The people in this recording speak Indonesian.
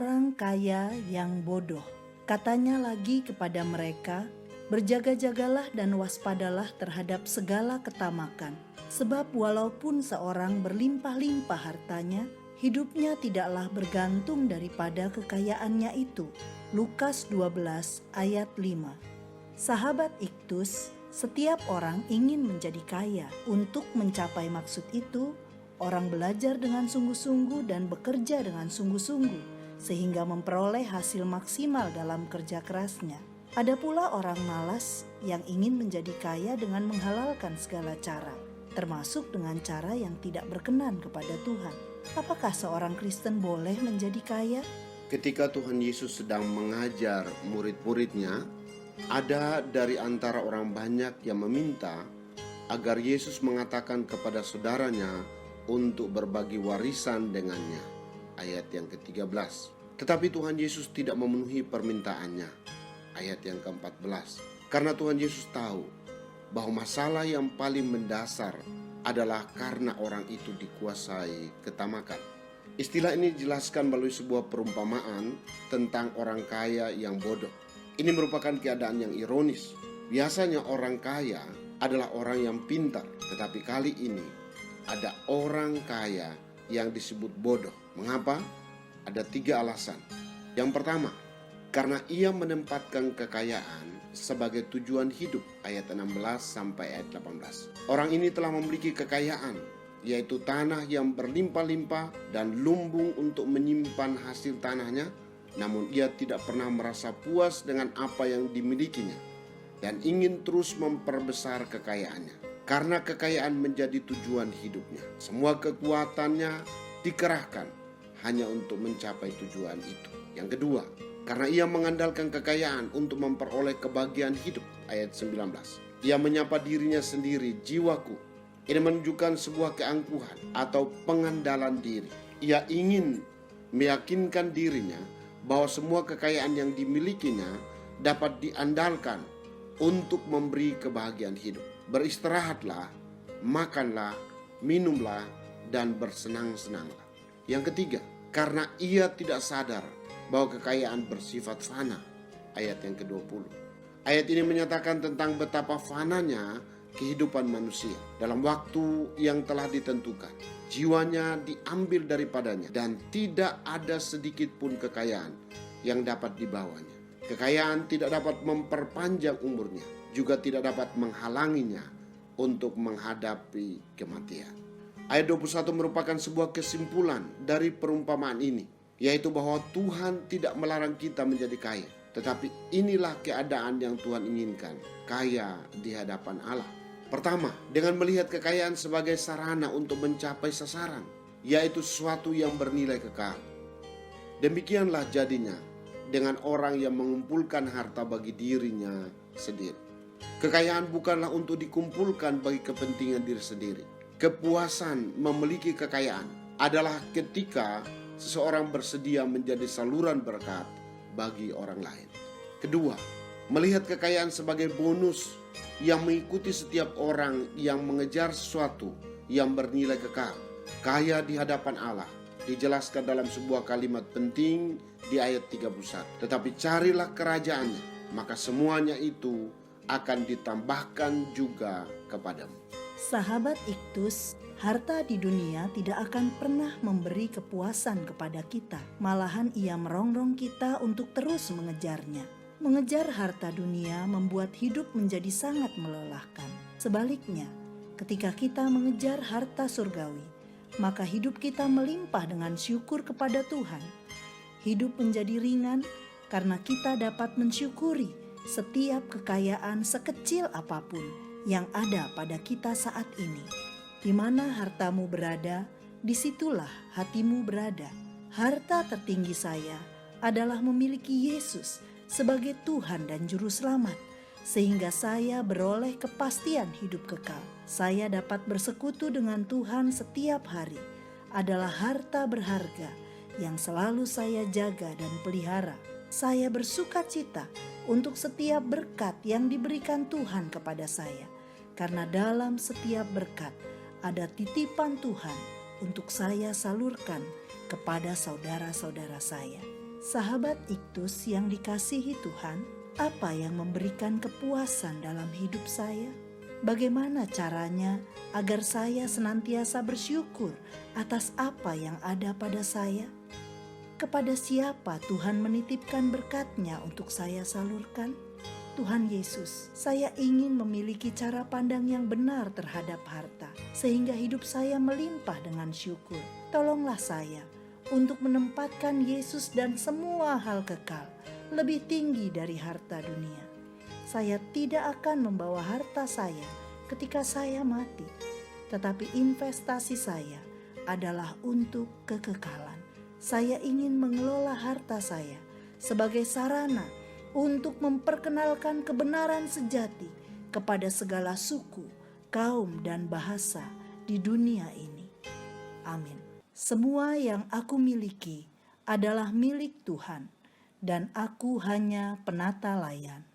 Orang kaya yang bodoh. Katanya lagi kepada mereka, berjaga-jagalah dan waspadalah terhadap segala ketamakan. Sebab walaupun seorang berlimpah-limpah hartanya, hidupnya tidaklah bergantung daripada kekayaannya itu. Lukas 12 ayat 5. Sahabat Iktus, setiap orang ingin menjadi kaya. Untuk mencapai maksud itu, orang belajar dengan sungguh-sungguh dan bekerja dengan sungguh-sungguh, sehingga memperoleh hasil maksimal dalam kerja kerasnya. Ada pula orang malas yang ingin menjadi kaya dengan menghalalkan segala cara, termasuk dengan cara yang tidak berkenan kepada Tuhan. Apakah seorang Kristen boleh menjadi kaya? Ketika Tuhan Yesus sedang mengajar murid-muridnya, ada dari antara orang banyak yang meminta agar Yesus mengatakan kepada saudaranya untuk berbagi warisan dengannya. Ayat yang ke-13. Tetapi Tuhan Yesus tidak memenuhi permintaannya. Ayat yang ke-14. Karena Tuhan Yesus tahu bahwa masalah yang paling mendasar adalah karena orang itu dikuasai ketamakan. Istilah ini dijelaskan melalui sebuah perumpamaan tentang orang kaya yang bodoh. Ini merupakan keadaan yang ironis. Biasanya orang kaya adalah orang yang pintar, tetapi kali ini ada orang kaya yang disebut bodoh. Mengapa? Ada 3 alasan. Yang pertama, karena ia menempatkan kekayaan sebagai tujuan hidup. Ayat 16 sampai ayat 18. Orang ini telah memiliki kekayaan, yaitu tanah yang berlimpah-limpah dan lumbung untuk menyimpan hasil tanahnya. Namun ia tidak pernah merasa puas dengan apa yang dimilikinya dan ingin terus memperbesar kekayaannya. Karena kekayaan menjadi tujuan hidupnya, semua kekuatannya dikerahkan hanya untuk mencapai tujuan itu. Yang kedua, karena ia mengandalkan kekayaan untuk memperoleh kebahagiaan hidup. Ayat 19. Ia menyapa dirinya sendiri, jiwaku. Ini menunjukkan sebuah keangkuhan atau pengandalan diri. Ia ingin meyakinkan dirinya bahwa semua kekayaan yang dimilikinya dapat diandalkan untuk memberi kebahagiaan hidup. Beristirahatlah, makanlah, minumlah, dan bersenang-senanglah. Yang ketiga, karena ia tidak sadar bahwa kekayaan bersifat fana. Ayat yang ke-20. Ayat ini menyatakan tentang betapa fananya kehidupan manusia. Dalam waktu yang telah ditentukan, jiwanya diambil daripadanya dan tidak ada sedikit pun kekayaan yang dapat dibawanya. Kekayaan tidak dapat memperpanjang umurnya, juga tidak dapat menghalanginya untuk menghadapi kematian. Ayat 21 merupakan sebuah kesimpulan dari perumpamaan ini, yaitu bahwa Tuhan tidak melarang kita menjadi kaya. Tetapi inilah keadaan yang Tuhan inginkan, kaya di hadapan Allah. Pertama, dengan melihat kekayaan sebagai sarana untuk mencapai sasaran, yaitu sesuatu yang bernilai kekal. Demikianlah jadinya dengan orang yang mengumpulkan harta bagi dirinya sendiri. Kekayaan bukanlah untuk dikumpulkan bagi kepentingan diri sendiri. Kepuasan memiliki kekayaan adalah ketika seseorang bersedia menjadi saluran berkat bagi orang lain. Kedua, melihat kekayaan sebagai bonus yang mengikuti setiap orang yang mengejar sesuatu yang bernilai kekal. Kaya di hadapan Allah dijelaskan dalam sebuah kalimat penting di ayat 31. Tetapi carilah kerajaannya, maka semuanya itu akan ditambahkan juga kepadamu. Sahabat Iktus, harta di dunia tidak akan pernah memberi kepuasan kepada kita. Malahan ia merongrong kita untuk terus mengejarnya. Mengejar harta dunia membuat hidup menjadi sangat melelahkan. Sebaliknya, ketika kita mengejar harta surgawi, maka hidup kita melimpah dengan syukur kepada Tuhan. Hidup menjadi ringan karena kita dapat mensyukuri setiap kekayaan sekecil apapun yang ada pada kita saat ini. Di mana hartamu berada, disitulah hatimu berada. Harta tertinggi saya adalah memiliki Yesus sebagai Tuhan dan Juru Selamat, sehingga saya beroleh kepastian hidup kekal. Saya dapat bersekutu dengan Tuhan setiap hari. Adalah harta berharga yang selalu saya jaga dan pelihara. Saya bersukacita untuk setiap berkat yang diberikan Tuhan kepada saya, karena dalam setiap berkat ada titipan Tuhan untuk saya salurkan kepada saudara-saudara saya. Sahabat Iktus yang dikasihi Tuhan, apa yang memberikan kepuasan dalam hidup saya? Bagaimana caranya agar saya senantiasa bersyukur atas apa yang ada pada saya? Kepada siapa Tuhan menitipkan berkat-Nya untuk saya salurkan? Tuhan Yesus, saya ingin memiliki cara pandang yang benar terhadap harta, sehingga hidup saya melimpah dengan syukur. Tolonglah saya untuk menempatkan Yesus dan semua hal kekal lebih tinggi dari harta dunia. Saya tidak akan membawa harta saya ketika saya mati, tetapi investasi saya adalah untuk kekekalan. Saya ingin mengelola harta saya sebagai sarana untuk memperkenalkan kebenaran sejati kepada segala suku, kaum, dan bahasa di dunia ini. Amin. Semua yang aku miliki adalah milik Tuhan, dan aku hanya penata layan.